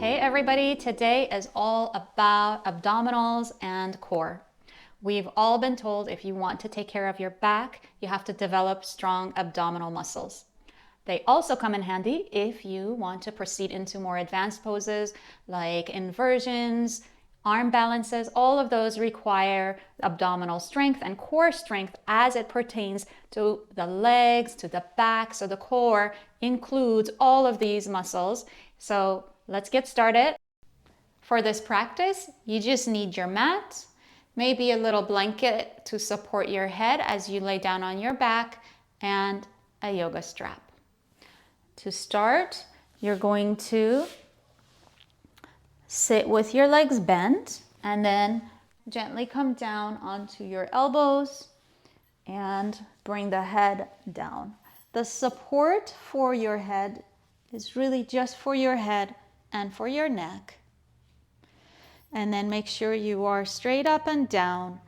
Hey everybody, today is all about abdominals and core. We've all been told if you want to take care of your back, you have to develop strong abdominal muscles. They also come in handy if you want to proceed into more advanced poses like inversions, arm balances. All of those require abdominal strength and core strength as it pertains to the legs, to the back. So the core includes all of these muscles. So let's get started. For this practice, you just need your mat, maybe a little blanket to support your head as you lay down on your back, and a yoga strap. To start, you're going to sit with your legs bent and then gently come down onto your elbows and bring the head down. The support for your head is really just for your head and for your neck. And then make sure you are straight up and down.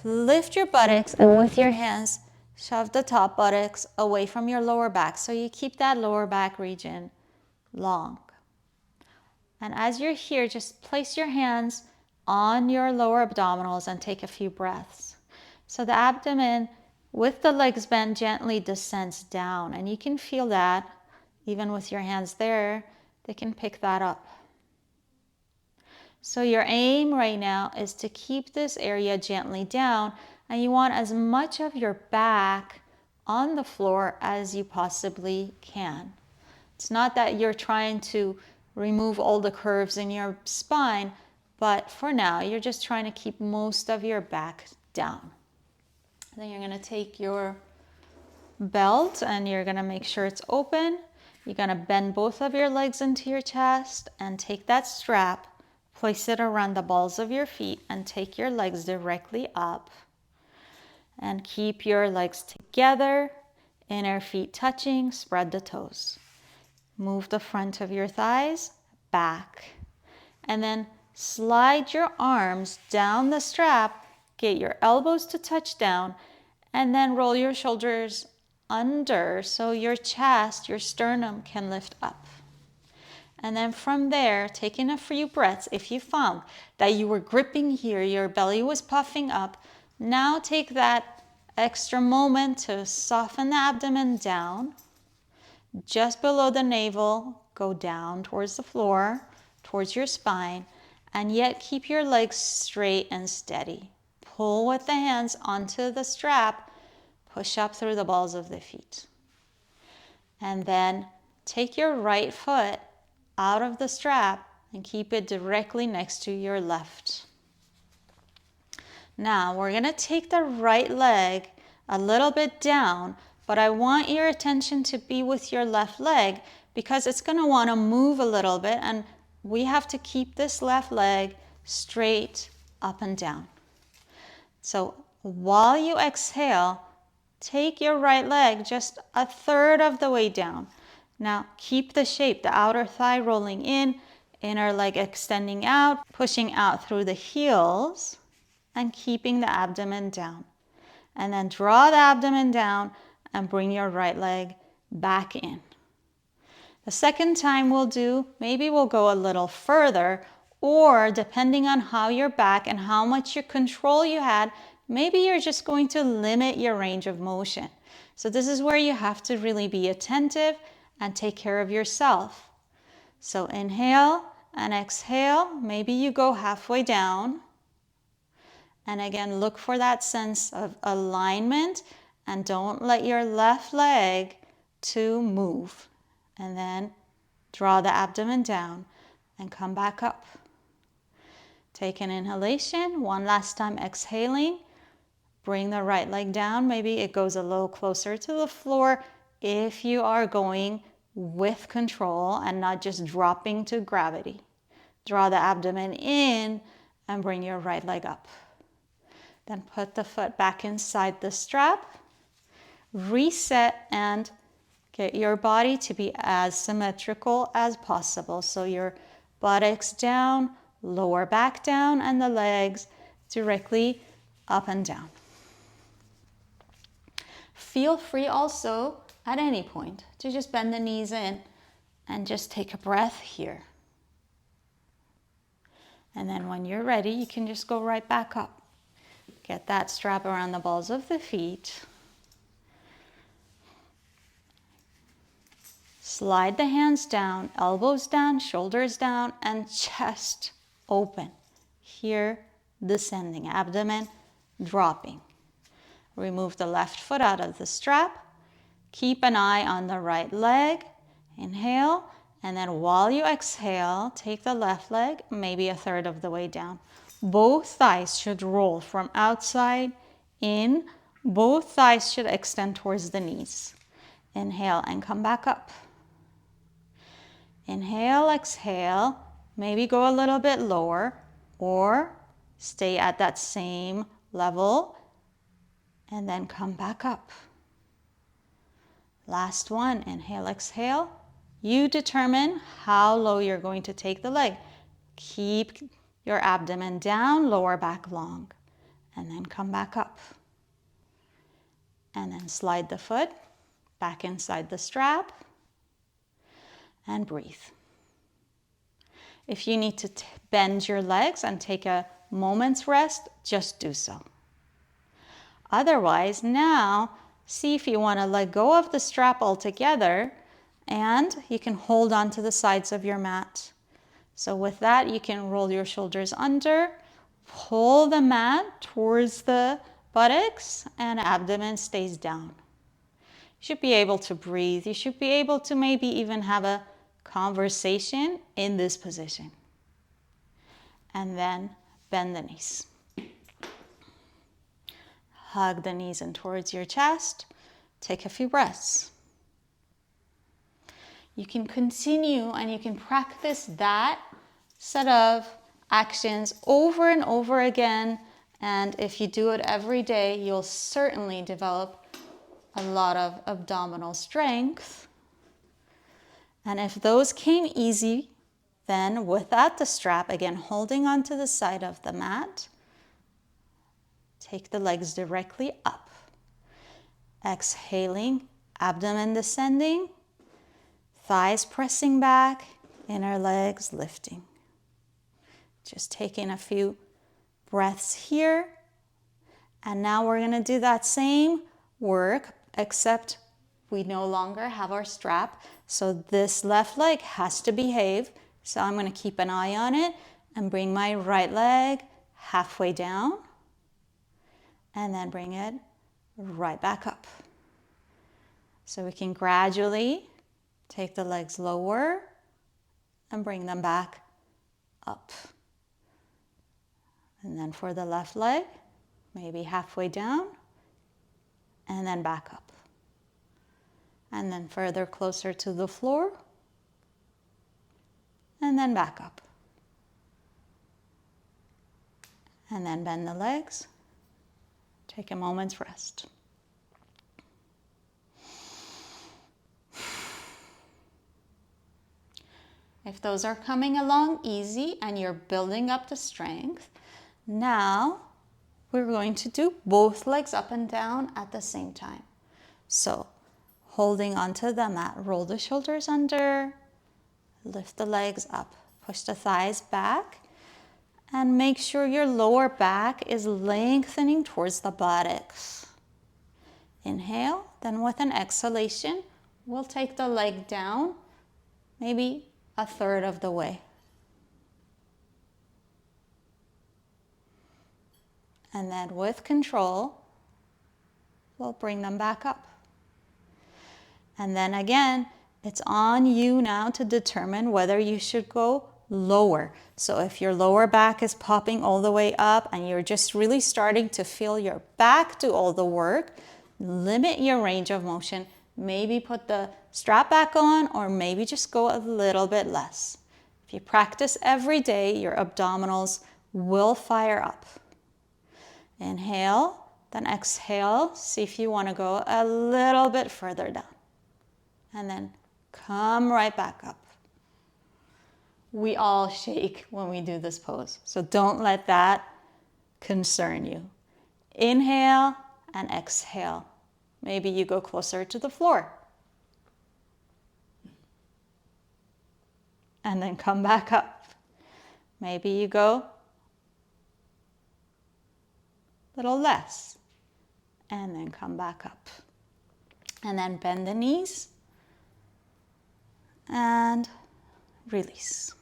Lift your buttocks and with your hands, shove the top buttocks away from your lower back so you keep that lower back region long. And as you're here, just place your hands on your lower abdominals and take a few breaths. So the abdomen with the legs bent gently descends down, and you can feel that even with your hands there, they can pick that up. So your aim right now is to keep this area gently down, and you want as much of your back on the floor as you possibly can. It's not that you're trying to remove all the curves in your spine, but for now, you're just trying to keep most of your back down. Then you're going to take your belt and you're going to make sure it's open. You're going to bend both of your legs into your chest and take that strap, place it around the balls of your feet and take your legs directly up. And keep your legs together, inner feet touching, spread the toes. Move the front of your thighs back. And then slide your arms down the strap, get your elbows to touch down, and then roll your shoulders under so your chest, your sternum can lift up. And then from there, taking a few breaths, if you found that you were gripping here, your belly was puffing up, now take that extra moment to soften the abdomen down. Just below the navel, go down towards the floor, towards your spine, and yet keep your legs straight and steady. Pull with the hands onto the strap, push up through the balls of the feet. And then take your right foot out of the strap and keep it directly next to your left. Now we're going to take the right leg a little bit down, but I want your attention to be with your left leg because it's going to want to move a little bit, and we have to keep this left leg straight up and down. So while you exhale, take your right leg just a third of the way down. Now keep the shape, the outer thigh rolling in, inner leg extending out, pushing out through the heels, and keeping the abdomen down. And then draw the abdomen down and bring your right leg back in. The second time we'll do, maybe we'll go a little further, or depending on how your back and how much your control you had, maybe you're just going to limit your range of motion. So this is where you have to really be attentive and take care of yourself. So inhale and exhale. Maybe you go halfway down. And again, look for that sense of alignment and don't let your left leg to move. And then draw the abdomen down and come back up. Take an inhalation. One last time exhaling. Bring the right leg down. Maybe it goes a little closer to the floor if you are going with control and not just dropping to gravity. Draw the abdomen in and bring your right leg up. Then put the foot back inside the strap. Reset and get your body to be as symmetrical as possible. So your buttocks down, lower back down, and the legs directly up and down. Feel free also at any point to just bend the knees in and just take a breath here. And then when you're ready, you can just go right back up. Get that strap around the balls of the feet. Slide the hands down, elbows down, shoulders down, and chest open. Here, descending, abdomen dropping. Remove the left foot out of the strap. Keep an eye on the right leg. Inhale, and then while you exhale, take the left leg maybe a third of the way down. Both thighs should roll from outside in. Both thighs should extend towards the knees. Inhale and come back up. Inhale, exhale, maybe go a little bit lower or stay at that same level and then come back up. Last one, inhale, exhale. You determine how low you're going to take the leg. Keep your abdomen down, lower back long, and then come back up. And then slide the foot back inside the strap and breathe. If you need to bend your legs and take a moment's rest, just do so. Otherwise, now see if you want to let go of the strap altogether, and you can hold on to the sides of your mat. So with that, you can roll your shoulders under, pull the mat towards the buttocks, and abdomen stays down. You should be able to breathe. You should be able to maybe even have a conversation in this position. And then bend the knees. Hug the knees in towards your chest. Take a few breaths. You can continue and you can practice that set of actions over and over again. And if you do it every day, you'll certainly develop a lot of abdominal strength. And if those came easy, then without the strap, again, holding onto the side of the mat, take the legs directly up. Exhaling, abdomen descending, thighs pressing back, inner legs lifting. Just taking a few breaths here. And now we're going to do that same work, except we no longer have our strap. So this left leg has to behave. So I'm going to keep an eye on it and bring my right leg halfway down. And then bring it right back up. So we can gradually take the legs lower and bring them back up. And then for the left leg, maybe halfway down and then back up. And then further closer to the floor and then back up. And then bend the legs. Take a moment's rest. If those are coming along easy and you're building up the strength, now we're going to do both legs up and down at the same time. So holding onto the mat, roll the shoulders under, lift the legs up, push the thighs back, and make sure your lower back is lengthening towards the buttocks. Inhale, then with an exhalation, we'll take the leg down, maybe a third of the way. And then with control, we'll bring them back up. And then again, it's on you now to determine whether you should go lower. So if your lower back is popping all the way up and you're just really starting to feel your back do all the work, limit your range of motion. Maybe put the strap back on or maybe just go a little bit less. If you practice every day, your abdominals will fire up. Inhale, then exhale. See if you want to go a little bit further down. And then come right back up. We all shake when we do this pose, so don't let that concern you. Inhale and exhale. Maybe you go closer to the floor. And then come back up. Maybe you go a little less. And then come back up. And then bend the knees. And release.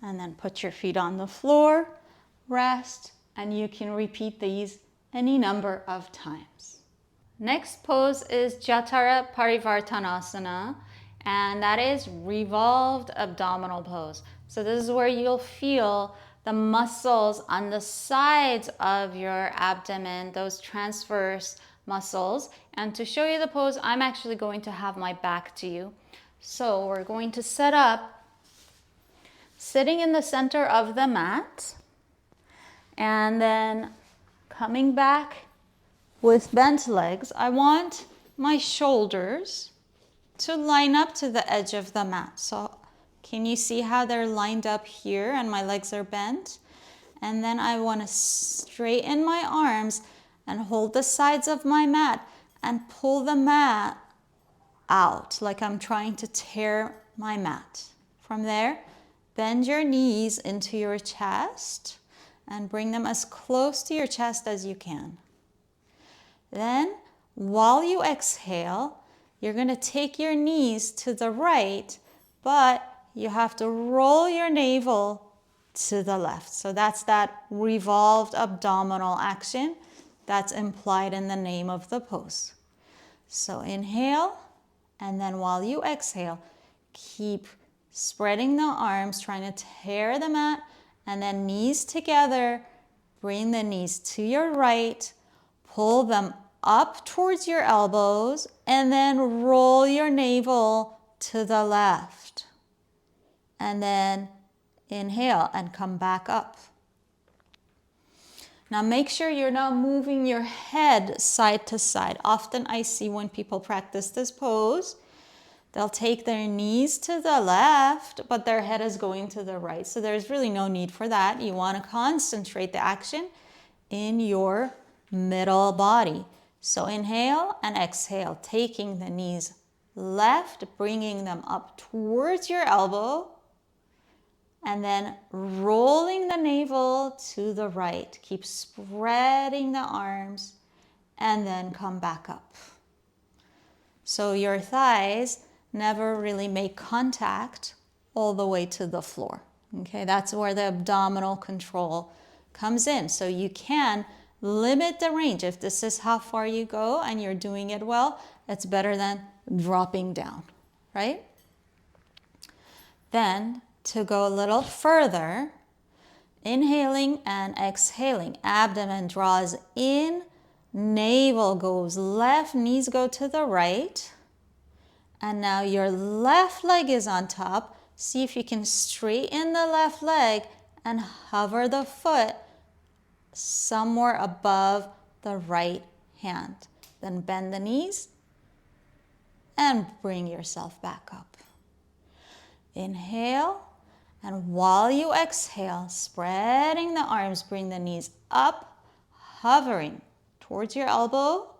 And then put your feet on the floor, rest, and you can repeat these any number of times. Next pose is Jathara Parivartanasana, and that is revolved abdominal pose. So this is where you'll feel the muscles on the sides of your abdomen, those transverse muscles. And to show you the pose, I'm actually going to have my back to you. So we're going to set up sitting in the center of the mat, and then coming back with bent legs. I want my shoulders to line up to the edge of the mat. So can you see how they're lined up here and my legs are bent? And then I want to straighten my arms and hold the sides of my mat and pull the mat out like I'm trying to tear my mat. From there, bend your knees into your chest and bring them as close to your chest as you can. Then, while you exhale, you're going to take your knees to the right, but you have to roll your navel to the left. So that's that revolved abdominal action that's implied in the name of the pose. So inhale, and then while you exhale, keep spreading the arms, trying to tear the mat, and then knees together. Bring the knees to your right, pull them up towards your elbows, and then roll your navel to the left. And then inhale and come back up. Now make sure you're not moving your head side to side. Often I see when people practice this pose, they'll take their knees to the left, but their head is going to the right. So there's really no need for that. You want to concentrate the action in your middle body. So inhale and exhale, taking the knees left, bringing them up towards your elbow, and then rolling the navel to the right. Keep spreading the arms, and then come back up. So your thighs never really make contact all the way to the floor. Okay, that's where the abdominal control comes in. So you can limit the range. If this is how far you go and you're doing it well, it's better than dropping down, right? Then to go a little further, inhaling and exhaling, abdomen draws in, navel goes left, knees go to the right. And now your left leg is on top. See if you can straighten the left leg and hover the foot somewhere above the right hand. Then bend the knees and bring yourself back up. Inhale, and while you exhale, spreading the arms, bring the knees up, hovering towards your elbow.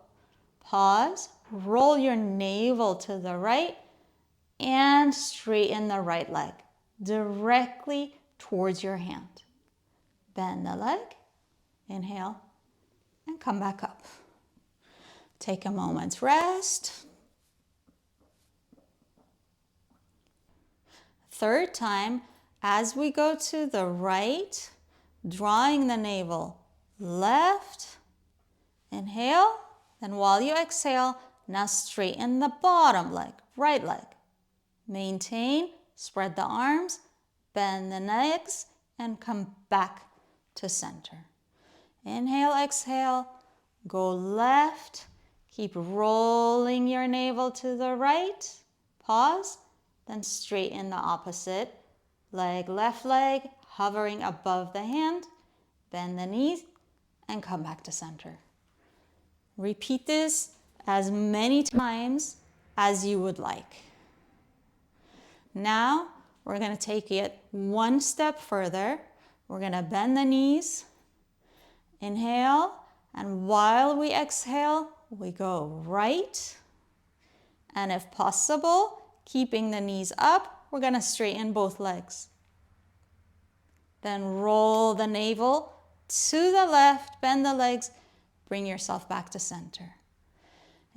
Pause. Roll your navel to the right and straighten the right leg directly towards your hand. Bend the leg, inhale, and come back up. Take a moment's rest. Third time, as we go to the right, drawing the navel left, inhale, and while you exhale, now straighten the bottom leg, right leg. Maintain, spread the arms, bend the legs, and come back to center. Inhale, exhale, go left. Keep rolling your navel to the right. Pause, then straighten the opposite leg, left leg, hovering above the hand. Bend the knees and come back to center. Repeat this as many times as you would like. Now, we're going to take it one step further. We're going to bend the knees, inhale, and while we exhale, we go right. And if possible, keeping the knees up, we're going to straighten both legs. Then roll the navel to the left, bend the legs, bring yourself back to center.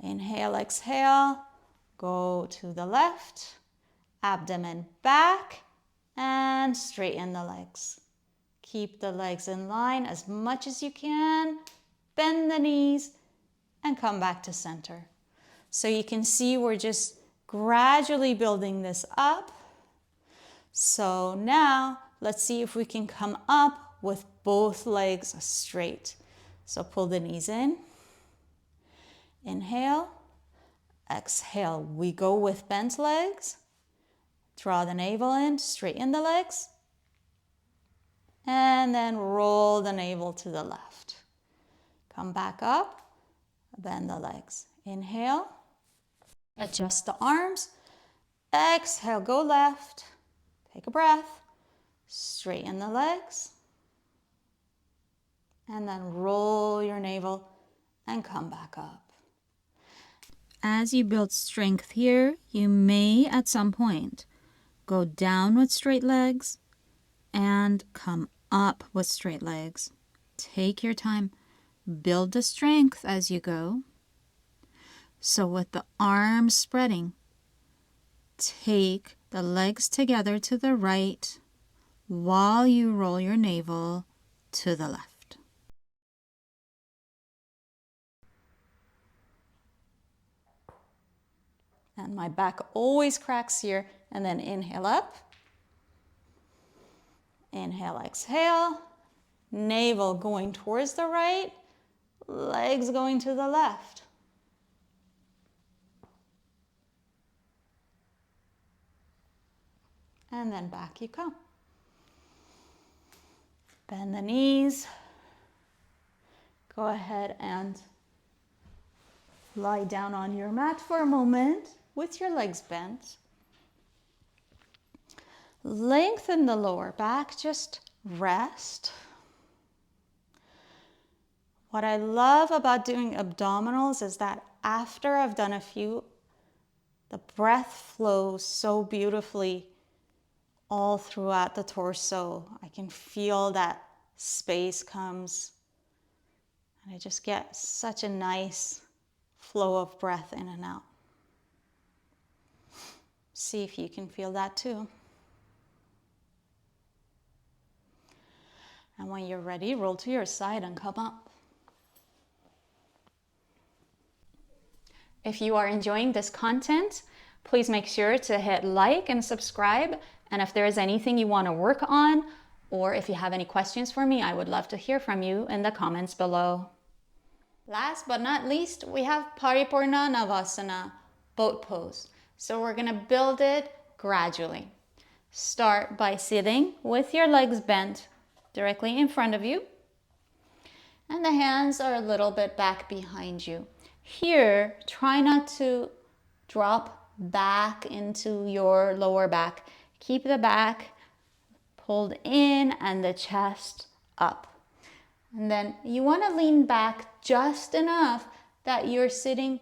Inhale, exhale, go to the left, abdomen back, and straighten the legs. Keep the legs in line as much as you can, bend the knees, and come back to center. So you can see we're just gradually building this up. So now let's see if we can come up with both legs straight. So pull the knees in. Inhale, exhale. We go with bent legs. Draw the navel in, straighten the legs. And then roll the navel to the left. Come back up, bend the legs. Inhale, adjust the arms. Exhale, go left. Take a breath. Straighten the legs. And then roll your navel and come back up. As you build strength here, you may at some point go down with straight legs and come up with straight legs. Take your time. Build the strength as you go. So with the arms spreading, take the legs together to the right while you roll your navel to the left. And my back always cracks here. And then inhale up. Inhale, exhale. Navel going towards the right. Legs going to the left. And then back you come. Bend the knees. Go ahead and lie down on your mat for a moment with your legs bent. Lengthen the lower back, just rest. What I love about doing abdominals is that after I've done a few, the breath flows so beautifully all throughout the torso. I can feel that space comes, and I just get such a nice flow of breath in and out. See if you can feel that too. And when you're ready, roll to your side and come up. If you are enjoying this content, please make sure to hit like and subscribe. And if there is anything you want to work on, or if you have any questions for me, I would love to hear from you in the comments below. Last but not least, we have Paripurna Navasana, boat pose. So we're going to build it gradually. Start by sitting with your legs bent directly in front of you. And the hands are a little bit back behind you. Here, try not to drop back into your lower back. Keep the back pulled in and the chest up. And then you want to lean back just enough that you're sitting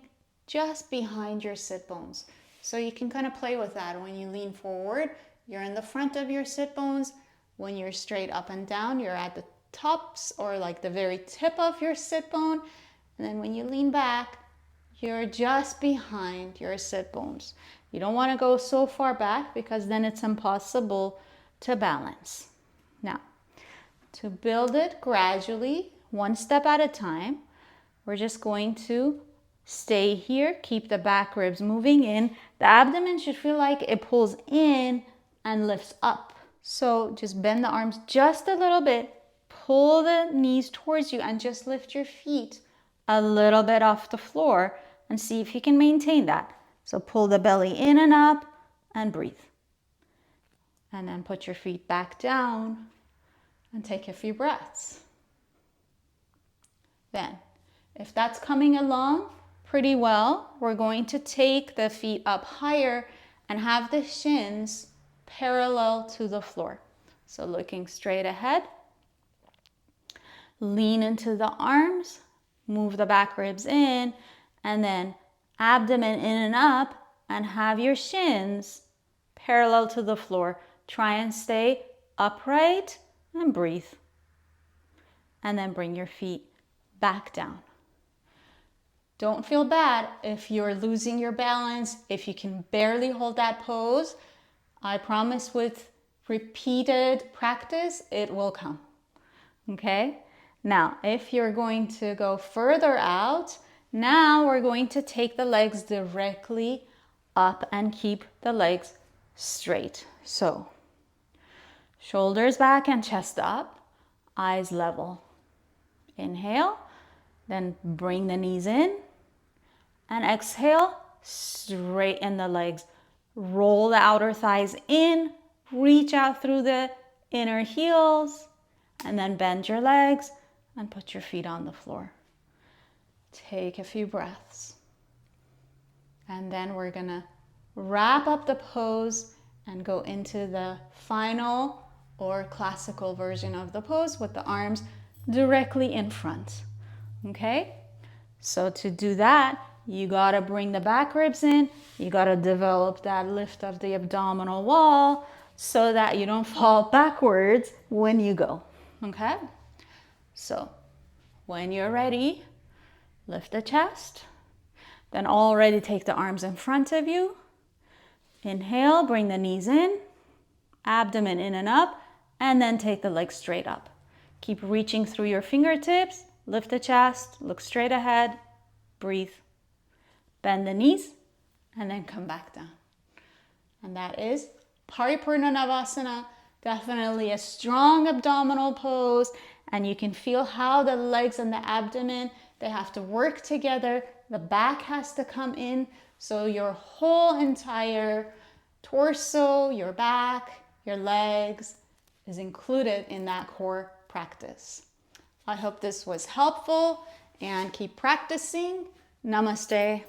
just behind your sit bones. So you can kind of play with that. When you lean forward, you're in the front of your sit bones. When you're straight up and down, you're at the tops or like the very tip of your sit bone. And then when you lean back, you're just behind your sit bones. You don't want to go so far back because then it's impossible to balance. Now, to build it gradually, one step at a time, we're just going to stay here, keep the back ribs moving in. The abdomen should feel like it pulls in and lifts up. So just bend the arms just a little bit, pull the knees towards you, and just lift your feet a little bit off the floor and see if you can maintain that. So pull the belly in and up and breathe. And then put your feet back down and take a few breaths. Then, if that's coming along pretty well, we're going to take the feet up higher and have the shins parallel to the floor. So looking straight ahead, lean into the arms, move the back ribs in, and then abdomen in and up, and have your shins parallel to the floor. Try and stay upright and breathe. And then bring your feet back down. Don't feel bad if you're losing your balance, if you can barely hold that pose. I promise with repeated practice, it will come. Okay? Now, if you're going to go further out, now we're going to take the legs directly up and keep the legs straight. So, shoulders back and chest up, eyes level. Inhale, then bring the knees in, and exhale, straighten the legs. Roll the outer thighs in, reach out through the inner heels, and then bend your legs and put your feet on the floor. Take a few breaths. And then we're gonna wrap up the pose and go into the final or classical version of the pose with the arms directly in front. Okay? So to do that, you gotta bring the back ribs in, you gotta develop that lift of the abdominal wall so that you don't fall backwards when you go. Okay? So when you're ready, lift the chest, then already take the arms in front of you. Inhale, bring the knees in, abdomen in and up, and then take the legs straight up. Keep reaching through your fingertips, lift the chest, look straight ahead, breathe. Bend the knees, and then come back down. And that is Paripurna Navasana, definitely a strong abdominal pose, and you can feel how the legs and the abdomen, they have to work together. The back has to come in, so your whole entire torso, your back, your legs is included in that core practice. I hope this was helpful, and keep practicing. Namaste.